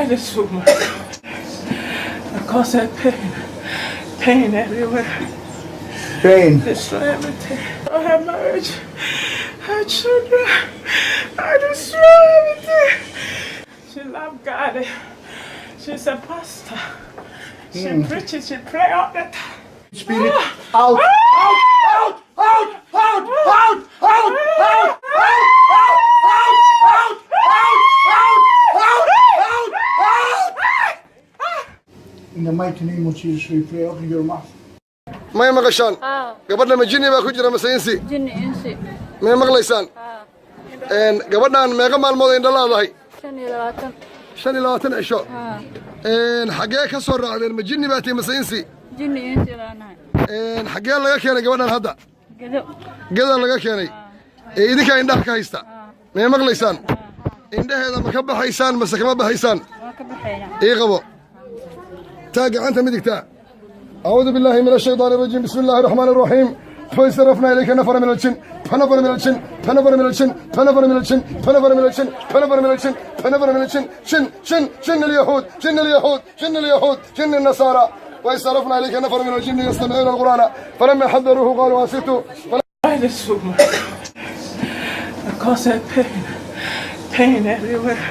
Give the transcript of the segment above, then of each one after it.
I just took my because that pain everywhere. Pain. Destroy everything. I have marriage. I have children. I destroy everything. She loved God. She's a pastor. She preaches, she pray all the time. Spirit out. Out. Out. Out. Out. Out. Out. In the mighty name of Jesus, we pray. Open your mouth. ما مقشان قبلنا مجني ما كجرا مسينسي جني إنسي ما مقليسان إن قبلنا ما قمال الموضوع إن الله ضحي شني لواتن عشوا إن حقيقة كسر على المجني باتي مسينسي جني إنسي لا إن حقيقة لقى كياني قبلنا هذا قدر لقى كياني إذا كان عندك كايستا ما مقليسان إن ده هذا مكبة حيسان بس كم حيسان إيه قبو تاجع أنت مديك تا أعوذ بالله من الشيطان الرجيم بسم الله الرحمن الرحيم فصرفنا إليك نفر من الجن فنفر من الجن فنفر من الجن فنفر من الجن فنفر من الجن فنفر من الجن فنفر من الجن جن اليهود جن اليهود جن اليهود جن النصارى وصرفنا إليك نفر من الجن يستمعون القرآن فلما حضروه قالوا أنصتوا I just took my because that pain everywhere.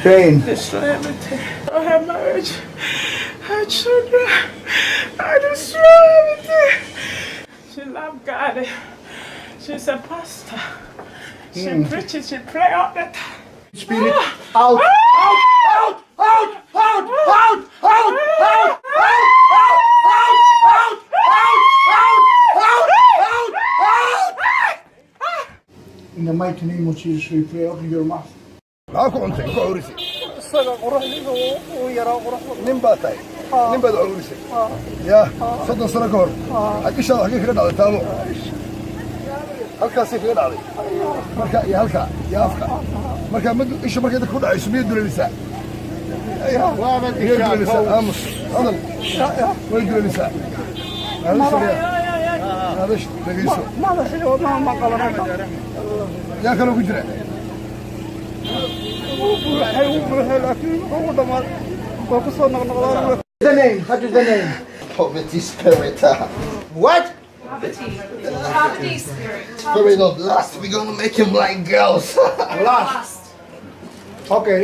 Pain. Destroy everything. I have marriage. I have children. I destroy everything. She loved God. She's a pastor. She preaches, she pray all the time. Spirit out. Out. Out. Out. Out. Out. Out. Out. In the mighty name of Jesus, we pray. Open your mouth. معكم أنت كعوريسي نباتاي نبات عوريسي يا صدق سنة كور أكيد شاء الله كده على تامو هلكا سيف كده عليه مركا يا هلكا يا أفكا مركا مد إيش مركا تكون عايش مية دول النساء يا وامد إيش دول النساء أمس هذا وين دول النساء هذا إيش دقيسو ما قالنا يا كانوا كجرا The name. What is the name? Poverty spirit. What? Poverty spirit. Spirit of lust. We're gonna make him like girls. Last. Okay.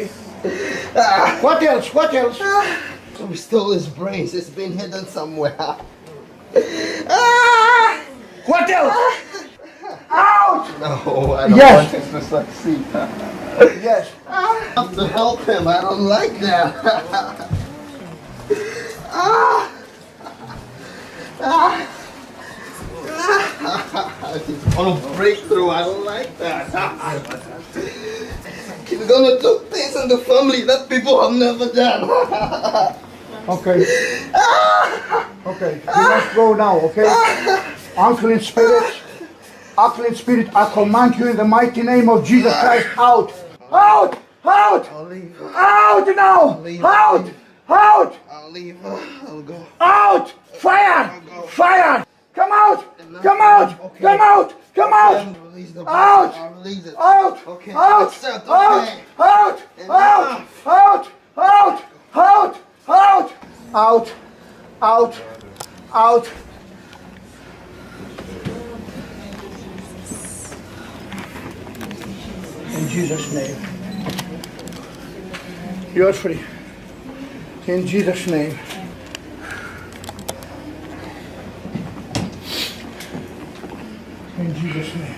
What else? What else? So we stole his brains. It's been hidden somewhere. What else? Out! No, I don't Yes. want him to succeed. Yes. I have to help him. I don't like that. He's on a breakthrough. I don't like that. He's gonna do things in the family that people have never done. Okay. Okay. You must go now, okay? Unclean spirit. Unclean spirit, I command you in the mighty name of Jesus Christ, out! Out! Out! I'll leave. Out now! Out! Out! I'll leave. I'll go. Out! Fire! Fire! Come out! Come out! Okay. Come out! Come out! Release the Out! I'll release it. Out! Okay. Out! Accept, Out! okay. Out! Out! Out! Out! Out! Out! Out! Out! Out! In Jesus' name. You're free. In Jesus' name. In Jesus' name.